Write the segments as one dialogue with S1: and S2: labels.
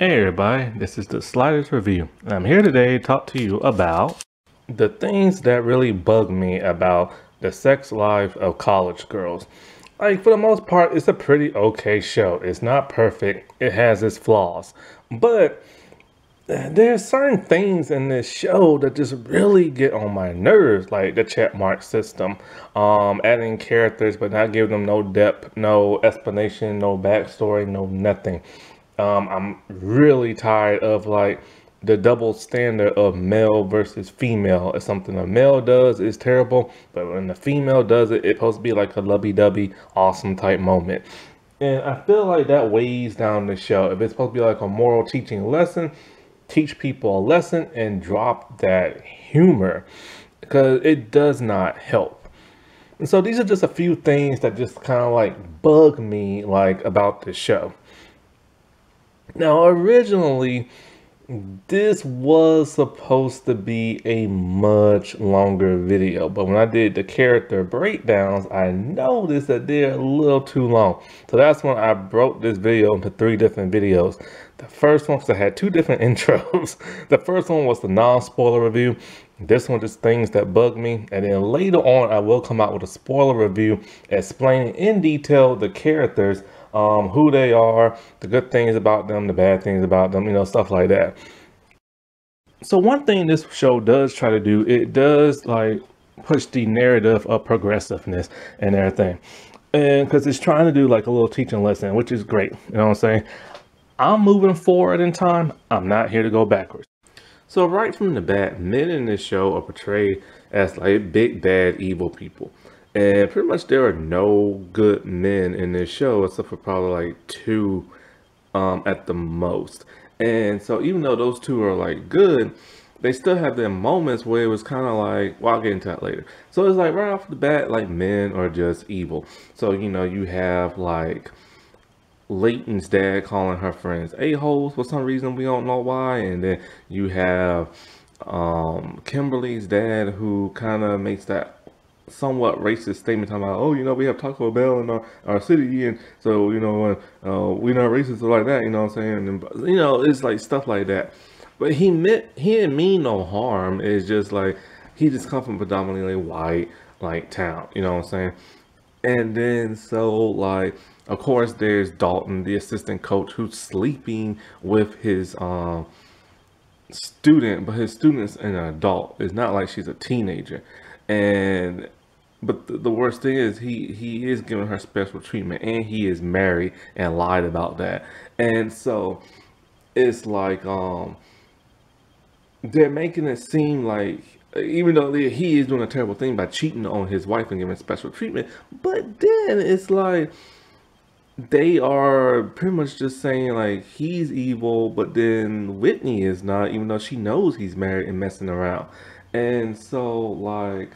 S1: Hey everybody, this is the Sliders Review, and I'm here today to talk to you about the things that really bug me about the sex life of college girls. Like, for the most part, it's a pretty okay show. It's not perfect, it has its flaws, but there's certain things in this show that just really get on my nerves, like the check mark system, adding characters but not giving them no depth, no explanation, no backstory, no nothing. I'm really tired of like the double standard of male versus female. If something a male does is terrible, but when the female does it, it's supposed to be like a lovey-dovey, awesome type moment. And I feel like that weighs down the show. If it's supposed to be like a moral teaching lesson, teach people a lesson and drop that humor because it does not help. And so these are just a few things that just kind of like bug me like about the show. Now, originally, this was supposed to be a much longer video, but when I did the character breakdowns, I noticed that they're a little too long. So that's when I broke this video into 3 different videos. The first one, because I had 2 different intros. The first one was the non-spoiler review. This one just things that bug me. And then later on, I will come out with a spoiler review explaining in detail the characters, who they are, the good things about them, the bad things about them, stuff like that. So one thing this show does try to do, it does like push the narrative of progressiveness and everything. And because it's trying to do like a little teaching lesson, which is great. You know what I'm saying? I'm moving forward in time. I'm not here to go backwards. So right from the bat, men in this show are portrayed as like big, bad, evil people. And pretty much there are no good men in this show except for probably like 2 at the most. And so even though those 2 are like good, they still have their moments where it was kind of like, well, I'll get into that later. So it's like right off the bat, like men are just evil. So, you have like Leighton's dad calling her friends a-holes for some reason, we don't know why. And then you have Kimberly's dad who kind of makes that somewhat racist statement talking about, oh, we have Taco Bell in our city, and so we're not racist or like that, you know what I'm saying? And it's like stuff like that. But he didn't mean no harm. It's just like he just come from predominantly white like town, you know what I'm saying? And then so like of course there's Dalton, the assistant coach, who's sleeping with his student, but his student's an adult. It's not like she's a teenager. And but the worst thing is he is giving her special treatment, and he is married and lied about that. And so it's like they're making it seem like even though he is doing a terrible thing by cheating on his wife and giving special treatment, but then it's like they are pretty much just saying like he's evil, but then Whitney is not, even though she knows he's married and messing around. And so like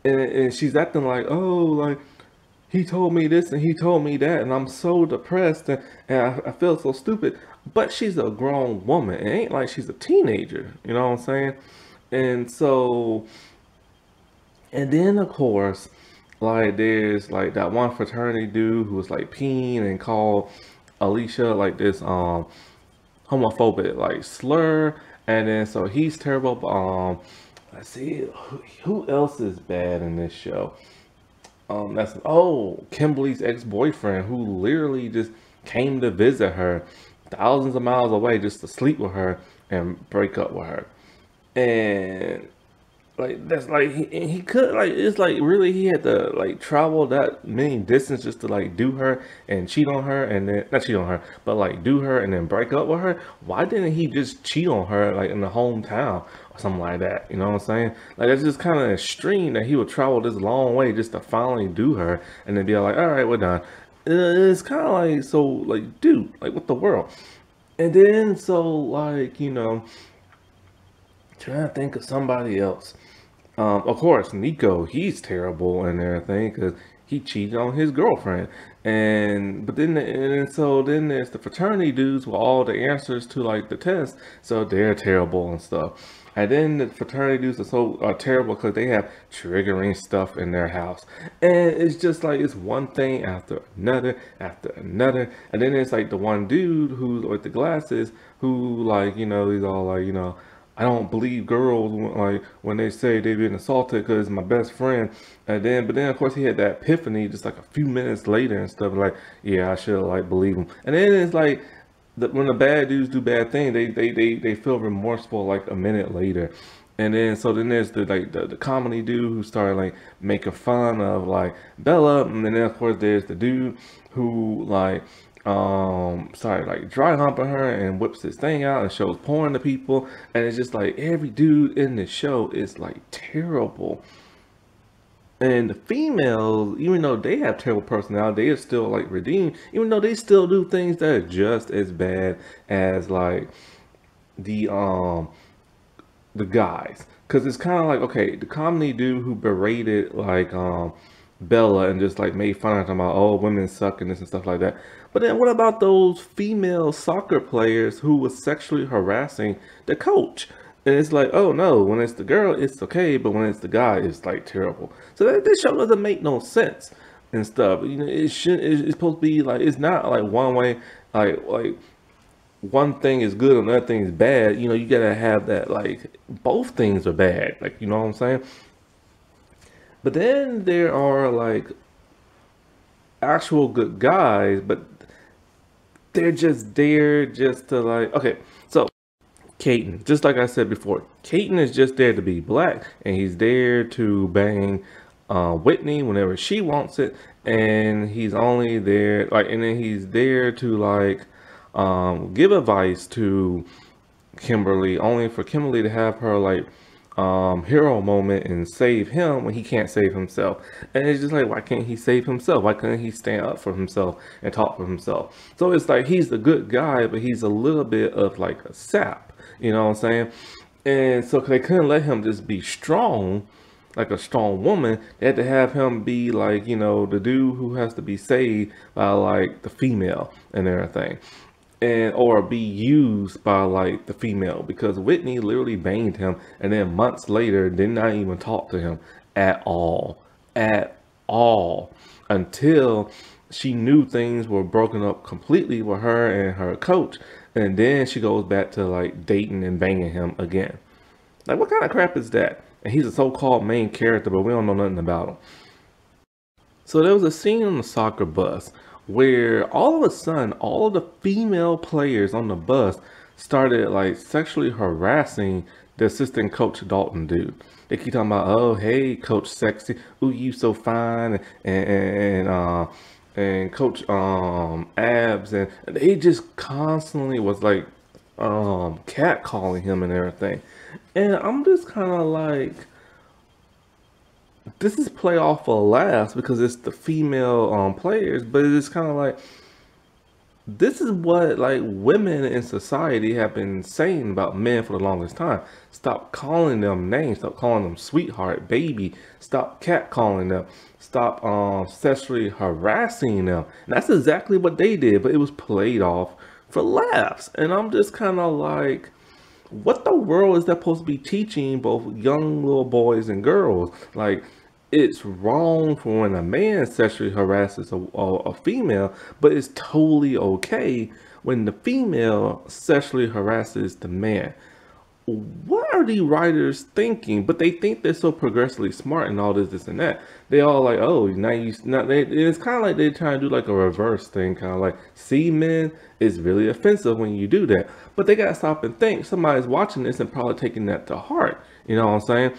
S1: and she's acting like, oh, like he told me this and he told me that, and I'm so depressed, and I feel so stupid. But she's a grown woman. It ain't like she's a teenager, you know what I'm saying? And so, and then of course, like there's like that one fraternity dude who was like peeing and called Alicia like this homophobic like slur, and then so he's terrible. Let's see, who else is bad in this show? That's Kimberly's ex-boyfriend, who literally just came to visit her thousands of miles away just to sleep with her and break up with her. And like that's like he could like, it's like really he had to like travel that many distance just to like do her and cheat on her, and then not cheat on her but like do her and then break up with her. Why didn't he just cheat on her like in the hometown or something like that? You know what I'm saying? Like it's just kind of extreme that he would travel this long way just to finally do her and then be like, all right, we're done. It's kind of like, so like, dude, like what the world? And then so like trying to think of somebody else. Of course, Nico, he's terrible and everything because he cheated on his girlfriend. But then, and so then there's the fraternity dudes with all the answers to like the test. So they're terrible and stuff. And then the fraternity dudes are so terrible because they have triggering stuff in their house. And it's just like, it's one thing after another, after another. And then it's like the one dude who's with the glasses who, like, you know, he's all like, you know, I don't believe girls like when they say they've been assaulted because it's my best friend. And then, but then of course he had that epiphany just like a few minutes later and stuff like, yeah, I should like believe him. And then it's like, when the bad dudes do bad things, they feel remorseful like a minute later. And then so then there's the comedy dude who started like making fun of like Bella, and then of course there's the dude who like started like dry humping her and whips his thing out and shows porn to people. And it's just like every dude in the show is like terrible. And the females, even though they have terrible personality, they are still like redeemed, even though they still do things that are just as bad as like the um the guys. Cause it's kind of like, okay, the comedy dude who berated like Bella and just like made fun of him about, oh, women suck and this and stuff like that. But then what about those female soccer players who was sexually harassing the coach? And it's like, oh no, when it's the girl, it's okay, but when it's the guy, it's like terrible. So that this show doesn't make no sense and stuff. You know, it should. It's supposed to be like, it's not like one way, like one thing is good and another thing is bad. You know, you gotta have that, like both things are bad. Like, you know what I'm saying? But then there are like actual good guys, but they're just there just to like, okay, so Caden, just like I said before, Caden is just there to be black, and he's there to bang Whitney whenever she wants it, and he's only there like, and then he's there to like give advice to Kimberly, only for Kimberly to have her like hero moment and save him when he can't save himself. And it's just like, why can't he save himself? Why couldn't he stand up for himself and talk for himself? So it's like he's a good guy, but he's a little bit of like a sap, you know what I'm saying? And so they couldn't let him just be strong like a strong woman. They had to have him be like, you know, the dude who has to be saved by like the female and everything, and or be used by like the female, because Whitney literally banged him and then months later did not even talk to him at all until she knew things were broken up completely with her and her coach, and then she goes back to like dating and banging him again. Like, what kind of crap is that? And he's a so-called main character, but we don't know nothing about him. So there was a scene on the soccer bus where all of a sudden, all of the female players on the bus started like sexually harassing the assistant coach Dalton dude. They keep talking about, oh, hey, Coach Sexy, ooh, you so fine, and Coach Abs, and they just constantly was like catcalling him and everything. And I'm just kind of like, this is play off of laughs because it's the female players, but it's kind of like, this is what like women in society have been saying about men for the longest time. Stop calling them names. Stop calling them sweetheart, baby. Stop catcalling them. Stop sexually harassing them. And that's exactly what they did, but it was played off for laughs. And I'm just kind of like, what the world is that supposed to be teaching both young little boys and girls? Like, it's wrong for when a man sexually harasses a female, but it's totally okay when the female sexually harasses the man. What are the writers thinking? But they think they're so progressively smart and all this and that. They all like, oh, now you not. It's kind of like they're trying to do like a reverse thing, kind of like, see, men, it's really offensive when you do that. But they gotta stop and think. Somebody's watching this and probably taking that to heart. You know what I'm saying?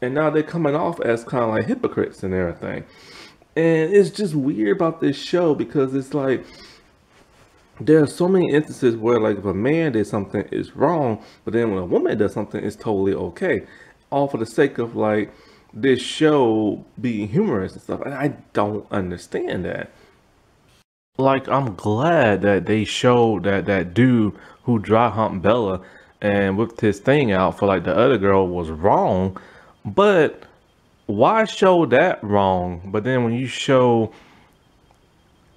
S1: And now they're coming off as kind of like hypocrites and everything. And it's just weird about this show because it's like, there are so many instances where like if a man did something it's wrong, but then when a woman does something it's totally okay, all for the sake of like this show being humorous and stuff. And I don't understand that. Like, I'm glad that they showed that dude who dry humped Bella and whipped his thing out for like the other girl was wrong, but why show that wrong? But then when you show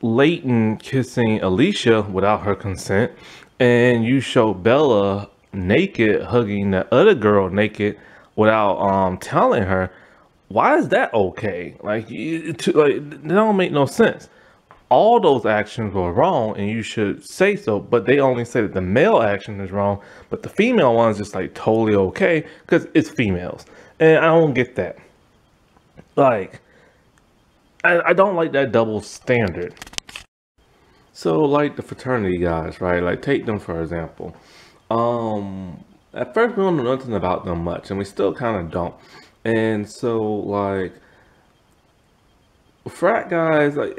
S1: Leighton kissing Alicia without her consent, and you show Bella naked hugging the other girl naked without telling her, why is that okay? Like, like that don't make no sense. All those actions were wrong and you should say so, but they only say that the male action is wrong, but the female one is just like totally okay because it's females. And I don't get that. Like, I don't like that double standard. So like the fraternity guys, right? Like take them for example. At first we don't know nothing about them much, and we still kind of don't. And so like frat guys, like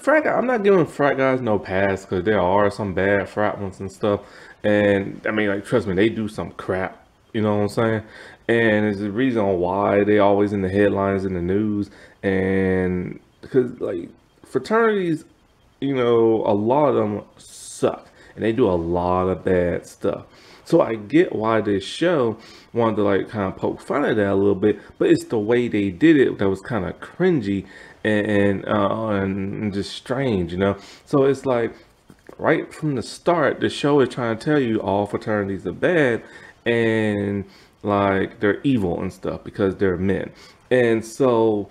S1: frat guy, I'm not giving frat guys no pass because there are some bad frat ones and stuff. And I mean, like trust me, they do some crap. You know what I'm saying? And it's the reason why they always in the headlines in the news, and because like fraternities, you know, a lot of them suck and they do a lot of bad stuff. So I get why this show wanted to like kind of poke fun at that a little bit, but it's the way they did it that was kind of cringy and just strange, you know. So it's like right from the start, the show is trying to tell you all fraternities are bad and like they're evil and stuff because they're men. And so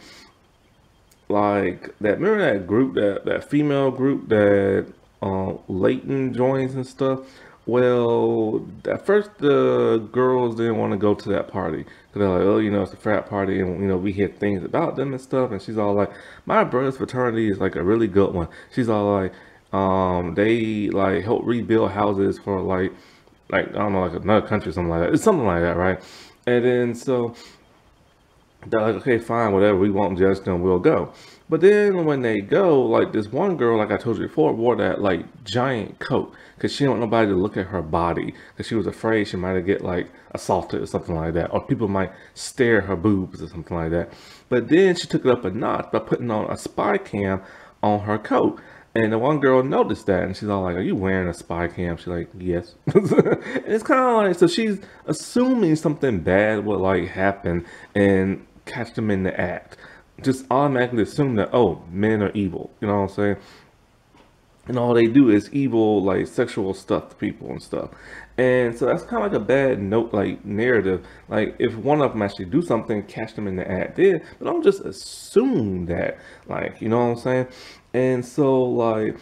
S1: like that, remember that group, that female group that Leighton joins and stuff. Well, at first the girls didn't want to go to that party because they're like, oh, you know, it's a frat party, and you know, we hear things about them and stuff. And she's all like, my brother's fraternity is like a really good one. She's all like, they like help rebuild houses for like I don't know, like another country or something like that. It's something like that, right? And then so they're like, okay, fine, whatever, we won't judge them, we'll go. But then when they go, like this one girl, like I told you before, wore that like giant coat because she don't want nobody to look at her body because she was afraid she might get like assaulted or something like that, or people might stare her boobs or something like that. But then she took it up a notch by putting on a spy cam on her coat. And the one girl noticed that, and she's all like, are you wearing a spy cam? She's like, yes. And it's kind of like, so she's assuming something bad would like happen and catch them in the act. Just automatically assume that, oh, men are evil. You know what I'm saying? And all they do is evil, like sexual stuff to people and stuff. And so that's kind of like a bad note, like narrative. Like if one of them actually do something, catch them in the act there. But don't just assume that, like, you know what I'm saying? And so like,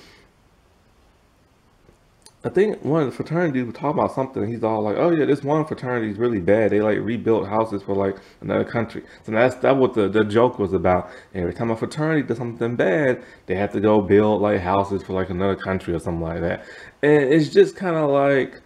S1: I think one of the fraternities was talking about something. He's all like, "Oh yeah, this one fraternity is really bad. They like rebuilt houses for like another country." So that's what the joke was about. Every time a fraternity does something bad, they have to go build like houses for like another country or something like that. And it's just kind of like,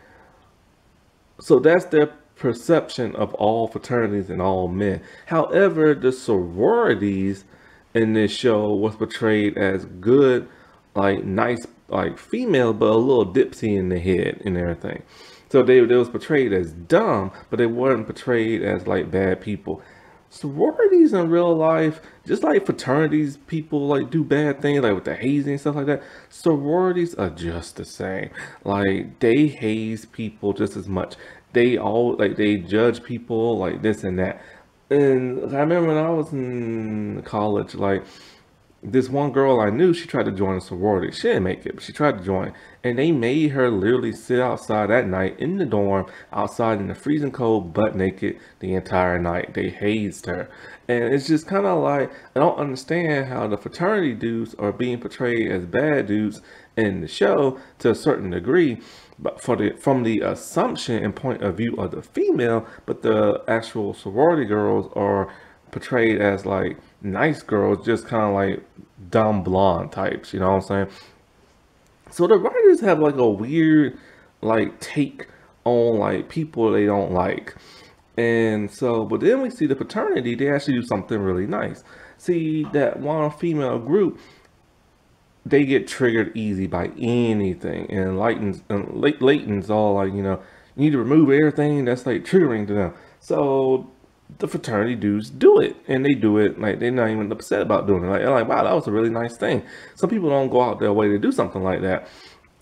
S1: so that's their perception of all fraternities and all men. However, the sororities in this show was portrayed as good, like nice, like female, but a little dipsy in the head and everything. So they was portrayed as dumb, but they weren't portrayed as like bad people. Sororities in real life, just like fraternities, people like do bad things, like with the hazing and stuff like that. Sororities are just the same. Like they haze people just as much. They all like they judge people like this and that. And I remember when I was in college, like this one girl I knew, she tried to join a sorority. She didn't make it, but she tried to join. And they made her literally sit outside that night in the dorm, outside in the freezing cold, butt naked the entire night. They hazed her. And it's just kind of like, I don't understand how the fraternity dudes are being portrayed as bad dudes in the show to a certain degree, but from the assumption and point of view of the female, but the actual sorority girls are portrayed as like nice girls, just kind of like dumb blonde types, you know what I'm saying? So the writers have like a weird like take on like people they don't like. And so, but then we see the fraternity, they actually do something really nice. See that one female group, they get triggered easy by anything, and Leighton's all like, you know, you need to remove everything that's like triggering to them. So the fraternity dudes do it, and they do it like they're not even upset about doing it. Like they're like, wow, that was a really nice thing. Some people don't go out their way to do something like that,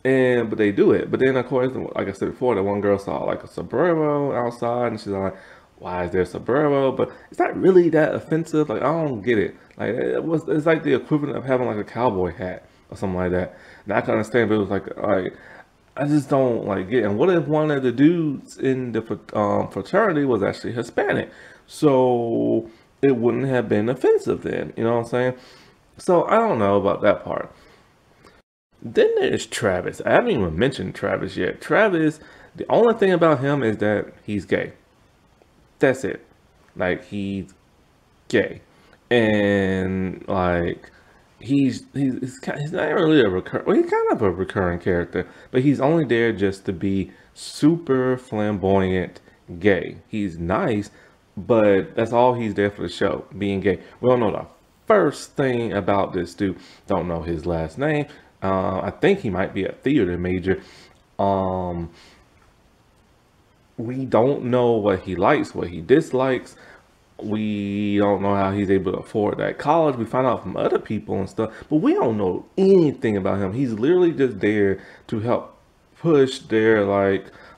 S1: and but they do it. But then of course, like I said before, that one girl saw like a sombrero outside, and she's like, why is there a sombrero? But it's not really that offensive. Like I don't get it. Like it's like the equivalent of having like a cowboy hat or something like that. Now I can understand if it was like I just don't like it. And what if one of the dudes in the fraternity was actually Hispanic? So it wouldn't have been offensive then. You know what I'm saying? So I don't know about that part. Then there's Travis. I haven't even mentioned Travis yet. Travis, the only thing about him is that he's gay. That's it. Like he's gay, and like he's not really a recur. Well, he's kind of a recurring character, but he's only there just to be super flamboyant gay. He's nice, but that's all he's there for the show, being gay. We don't know the first thing about this dude. Don't know his last name. I think he might be a theater major. Um, we don't know what he likes, what he dislikes. We don't know how he's able to afford that college. We find out from other people and stuff, but we don't know anything about him. He's literally just there to help push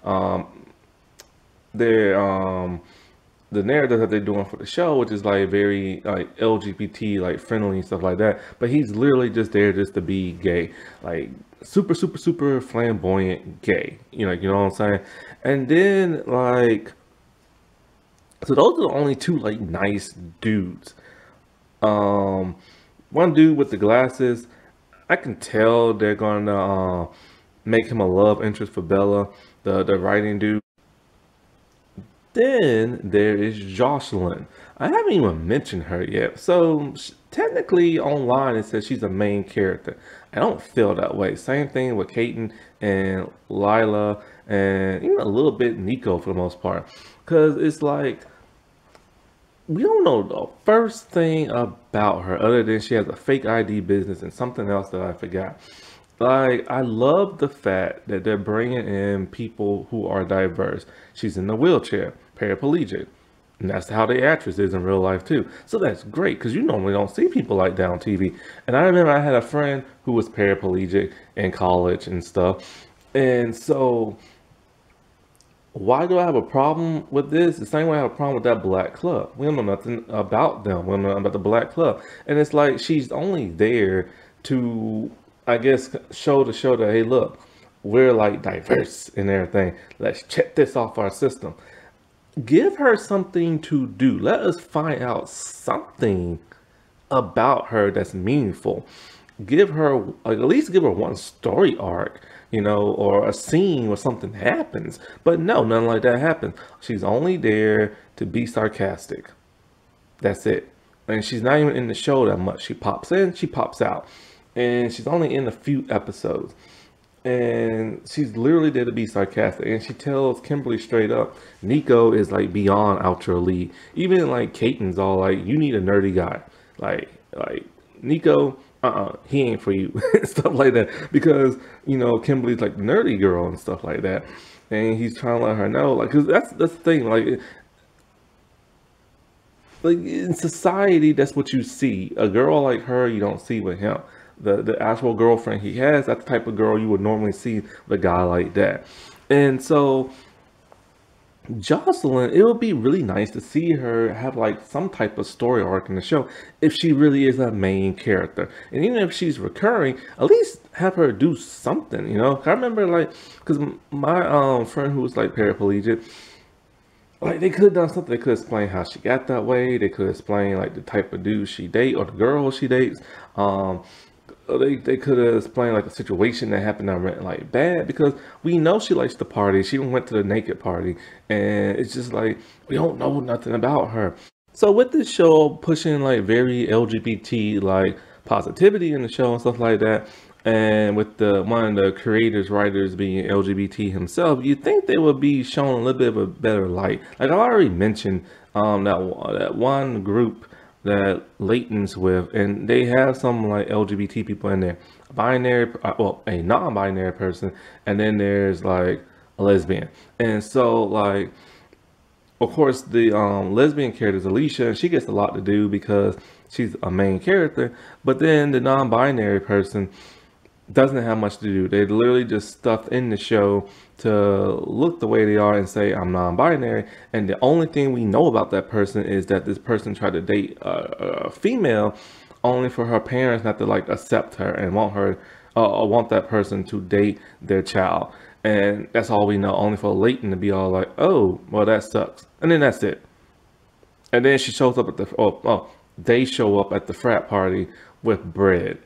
S1: um their the narrative that they're doing for the show, which is like very like LGBT like friendly and stuff like that. But he's literally just there just to be gay, like super super super flamboyant gay. You know what I'm saying? And then like, so those are the only two like nice dudes. Um, One dude with the glasses, I can tell they're gonna make him a love interest for Bella, the writing dude. Then there is Jocelyn. I haven't even mentioned her yet. So technically online it says she's a main character. I don't feel that way. Same thing with Kaiten and Lila and even a little bit Nico for the most part. Because it's like, we don't know the first thing about her other than she has a fake ID business and something else that I forgot. Like, I love the fact that they're bringing in people who are diverse. She's in the wheelchair, paraplegic. And that's how the actress is in real life too. So that's great because you normally don't see people like that on TV. And I remember I had a friend who was paraplegic in college and stuff. And so why do I have a problem with this? The same way I have a problem with that black club. We don't know nothing about them. We don't know about the black club. And it's like she's only there to, I guess, show the show that, hey, look, we're like diverse and everything. Let's check this off our system. Give her something to do. Let us find out something about her that's meaningful. Give her, like, at least give her one story arc, or a scene where something happens. But no, nothing like that happens. She's only there to be sarcastic. That's it. And she's not even in the show that much. She pops in, she pops out. And she's only in a few episodes. And she's literally there to be sarcastic. And she tells Kimberly straight up, Nico is like beyond out your league. Even like Kaiten's all like, you need a nerdy guy. Like Nico, he ain't for you. Stuff like that. Because, Kimberly's like the nerdy girl and stuff like that. And he's trying to let her know, like, cause that's the thing, like in society, that's what you see. A girl like her, you don't see with him. The actual girlfriend he has, that's the type of girl you would normally see with a guy like that. And so Jocelyn, it would be really nice to see her have like some type of story arc in the show if she really is a main character. And even if she's recurring, at least have her do something, I remember like, because my friend who was like paraplegic, like they could have done something. They could explain how she got that way. They could explain like the type of dude she date or the girl she dates. They could have explained like a situation that happened that went like bad, because we know she likes to party. She even went to the naked party, and it's just like we don't know nothing about her. So with this show pushing like very LGBT like positivity in the show and stuff like that, and with the one of the creators writers being LGBT himself, you think they would be shown a little bit of a better light. Like I already mentioned, that one group that Leighton's with, and they have some like LGBT people in there, binary, well, a non-binary person, and then there's like a lesbian. And so like, of course, the lesbian character is Alicia, and she gets a lot to do because she's a main character. But then the non-binary person doesn't have much to do. They literally just stuffed in the show to look the way they are and say, I'm non-binary. And the only thing we know about that person is that this person tried to date a female only for her parents not to like accept her and want her, want that person to date their child. And that's all we know, only for Leighton to be all like, oh, well, that sucks. And then that's it. And then she shows up at they show up at the frat party with bread.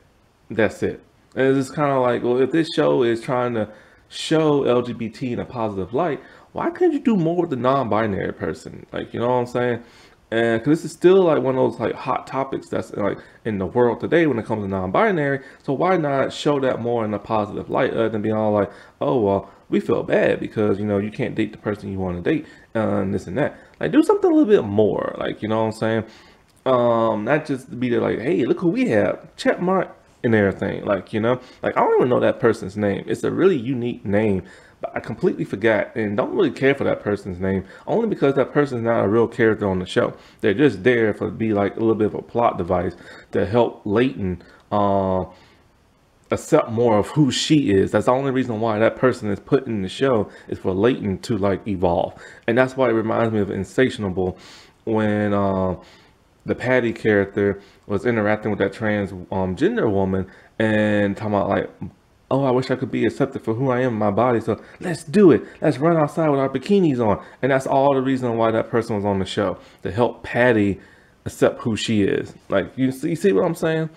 S1: That's it. And it's kind of like, well, if this show is trying to show LGBT in a positive light, why couldn't you do more with the non-binary person? Like, you know what I'm saying? And because this is still like one of those like hot topics that's like in the world today when it comes to non-binary. So why not show that more in a positive light other than being all like, oh, well, we feel bad because, you know, you can't date the person you want to date and this and that. Like, do something a little bit more, like, you know what I'm saying? Not just be there like, hey, look who we have, check mark and everything. Like, you know, like I don't even know that person's name. It's a really unique name, but I completely forgot and don't really care for that person's name, only because that person's not a real character on the show. They're just there for be like a little bit of a plot device to help Leighton accept more of who she is. That's the only reason why that person is put in the show, is for Leighton to like evolve. And that's why it reminds me of Insatiable when the Patty character was interacting with that gender woman and talking about like, oh, I wish I could be accepted for who I am in my body. So let's do it. Let's run outside with our bikinis on. And that's all the reason why that person was on the show, to help Patty accept who she is. Like, you see what I'm saying?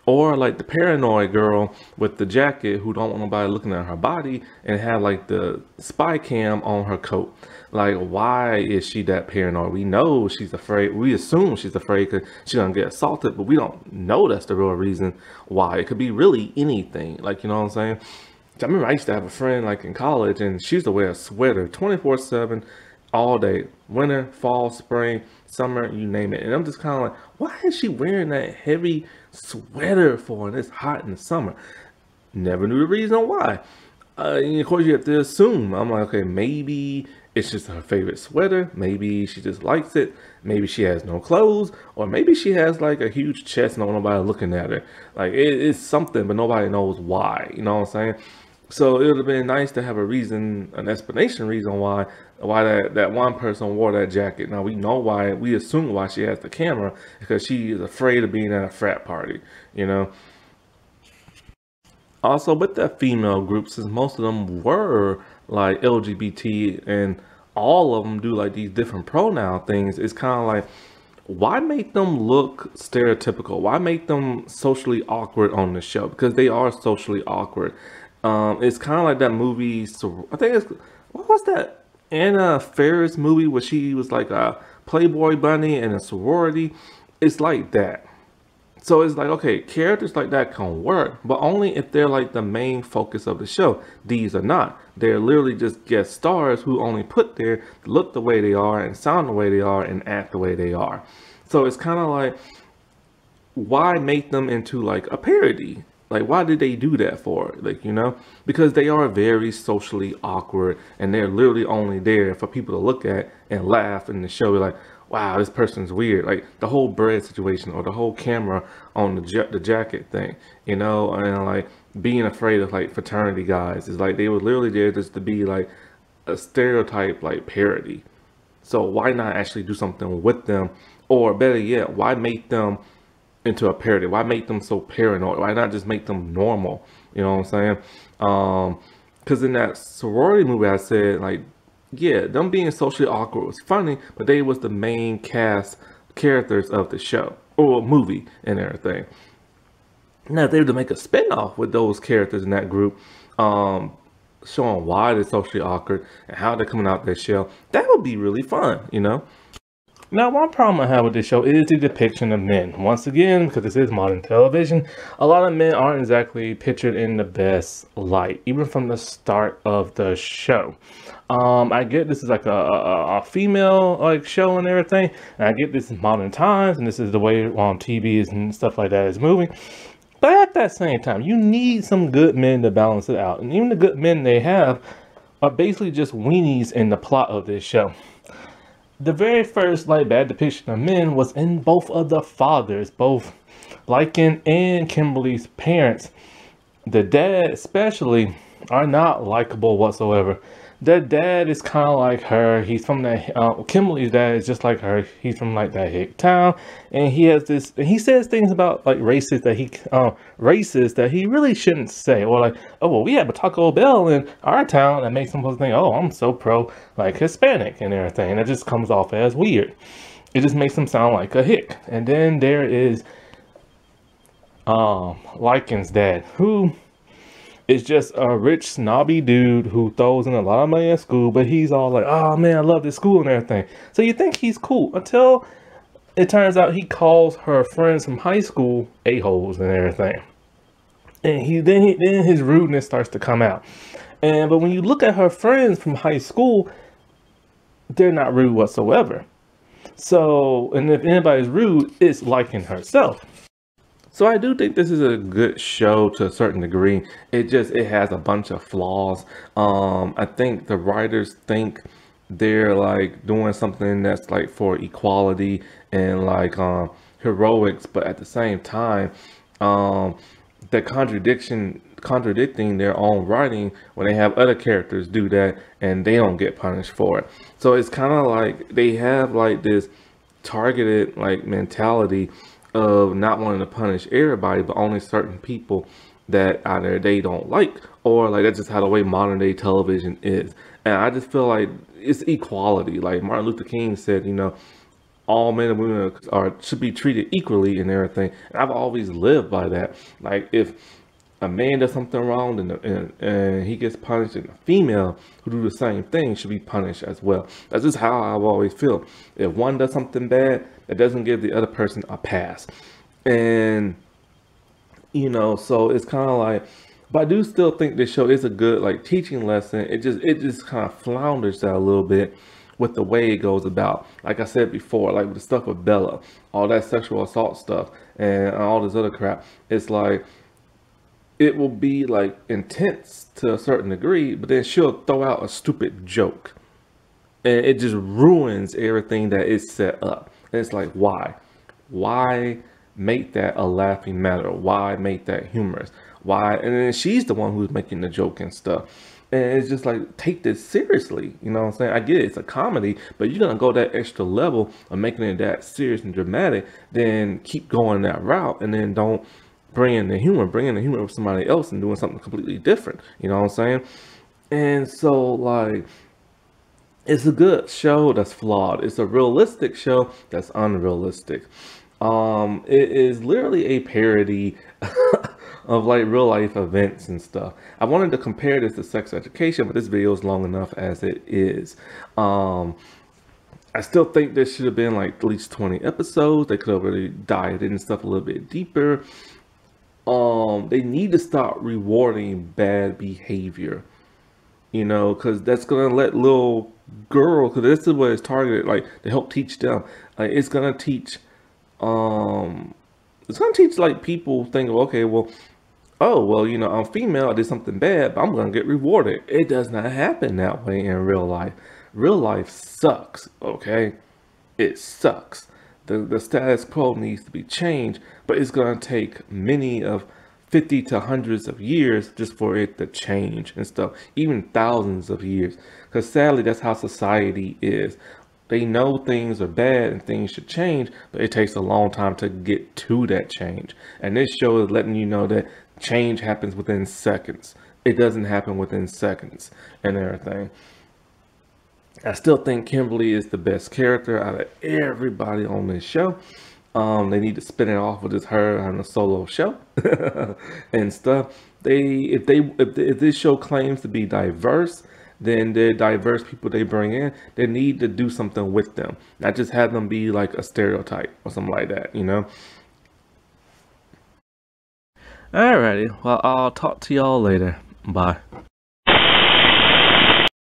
S1: Or like the paranoid girl with the jacket who don't want nobody looking at her body and have like the spy cam on her coat. Like, why is she that paranoid? We know she's afraid. We assume she's afraid because she's gonna get assaulted, but we don't know that's the real reason why. It could be really anything. Like, you know what I'm saying? I remember I used to have a friend like in college and she used to wear a sweater 24/7 all day, winter, fall, spring, summer, you name it. And I'm just kind of like, why is she wearing that heavy sweater for and it's hot in the summer? Never knew the reason why. And of course you have to assume. I'm like, okay, maybe it's just her favorite sweater, maybe she just likes it, maybe she has no clothes, or maybe she has like a huge chest and nobody looking at her. Like, it's something, but nobody knows why, you know what I'm saying? So it would have been nice to have a reason, an explanation reason why that one person wore that jacket. Now we know why, we assume why she has the camera, because she is afraid of being at a frat party, you know. Also with that female group, since most of them were like LGBT and all of them do like these different pronoun things, it's kind of like, why make them look stereotypical? Why make them socially awkward on the show? Because they are socially awkward. It's kind of like that movie. So I think what was that Anna Faris movie where she was like a Playboy bunny and a sorority? It's like that. So it's like, okay, characters like that can work, but only if they're like the main focus of the show. These are not. They're literally just guest stars who only put there to look the way they are and sound the way they are and act the way they are. So it's kind of like, why make them into like a parody? Like, why did they do that for? Like, you know, because they are very socially awkward and they're literally only there for people to look at and laugh in the show. Like, wow, this person's weird. Like the whole bread situation or the whole camera on the jacket thing, you know, and like being afraid of like fraternity guys is like, they were literally there just to be like a stereotype, like parody. So why not actually do something with them? Or better yet, why make them into a parody? Why make them so paranoid? Why not just make them normal? You know what I'm saying? Because in that sorority movie, I said like, yeah, them being socially awkward was funny, but they was the main cast characters of the show or movie and everything. Now, if they were to make a spinoff with those characters in that group, showing why they're socially awkward and how they're coming out their shell, that would be really fun, you know? Now, one problem I have with this show is the depiction of men. Once again, because this is modern television, a lot of men aren't exactly pictured in the best light, even from the start of the show. I get this is like a female like show and everything, and I get this is modern times, and this is the way TV and stuff like that is moving. But at that same time, you need some good men to balance it out, and even the good men they have are basically just weenies in the plot of this show. The very first like bad depiction of men was in both of the fathers, both Lycan and Kimberly's parents. The dad especially are not likable whatsoever. their dad is kind of like her. He's from that. Kimberly's dad is just like her. He's from like that hick town, and he has this. And he says things about like racist that he really shouldn't say. Or like, oh well, we have a Taco Bell in our town that makes them think, oh, I'm so pro like Hispanic and everything. And it just comes off as weird. It just makes him sound like a hick. And then there is Lycan's dad, who is just a rich snobby dude who throws in a lot of money at school, but he's all like, oh man, I love this school and everything. So you think he's cool until it turns out he calls her friends from high school a-holes and everything. And then his rudeness starts to come out. But when you look at her friends from high school, they're not rude whatsoever. So, and if anybody's rude, it's Lycan herself. So I do think this is a good show to a certain degree. It has a bunch of flaws. I think the writers think they're like doing something that's like for equality and like heroics, but at the same time, they're contradicting their own writing when they have other characters do that and they don't get punished for it. So it's kind of like they have like this targeted like mentality of not wanting to punish everybody, but only certain people that either they don't like, or like that's just how the way modern day television is. And I just feel like it's equality. Like Martin Luther King said, you know, all men and women should be treated equally and everything. And I've always lived by that. Like if a man does something wrong and he gets punished, and a female who do the same thing should be punished as well. That's just how I've always feel. If one does something bad, it doesn't give the other person a pass. And you know, so it's kind of like, but I do still think this show is a good like teaching lesson. It just kind of flounders that a little bit with the way it goes about. Like I said before, like with the stuff with Bella, all that sexual assault stuff and all this other crap. It's like, it will be like intense to a certain degree, but then she'll throw out a stupid joke and it just ruins everything that is set up. And it's like, why make that a laughing matter? Why make that humorous? Why? And then she's the one who's making the joke and stuff. And it's just like, take this seriously. You know what I'm saying? I get it, it's a comedy, but you're gonna go that extra level of making it that serious and dramatic, then keep going that route, and then don't bring in the humor with somebody else and doing something completely different. You know what I'm saying? And so like, it's a good show that's flawed. It's a realistic show that's unrealistic. It is literally a parody of like real life events and stuff. I wanted to compare this to Sex Education, but this video is long enough as it is. I still think this should have been like at least 20 episodes. They could have really dived in stuff a little bit deeper. They need to stop rewarding bad behavior, you know, because that's gonna let little girls, because this is what it's targeted, like to help teach them. Like it's gonna teach like people think, okay, well, oh well, you know, I'm female, I did something bad, but I'm gonna get rewarded. It does not happen that way in real life. Real life sucks, okay? It sucks. The status quo needs to be changed, but it's going to take many of 50 to hundreds of years just for it to change and stuff, even thousands of years, because sadly that's how society is. They know things are bad and things should change, but it takes a long time to get to that change. And this show is letting you know that change happens within seconds. It doesn't happen within seconds and everything. I still think Kimberly is the best character out of everybody on this show. They need to spin it off with just her on a solo show and stuff. If this show claims to be diverse, then the diverse people they bring in, they need to do something with them, not just have them be like a stereotype or something like that, you know. Alrighty, well, I'll talk to y'all later. Bye.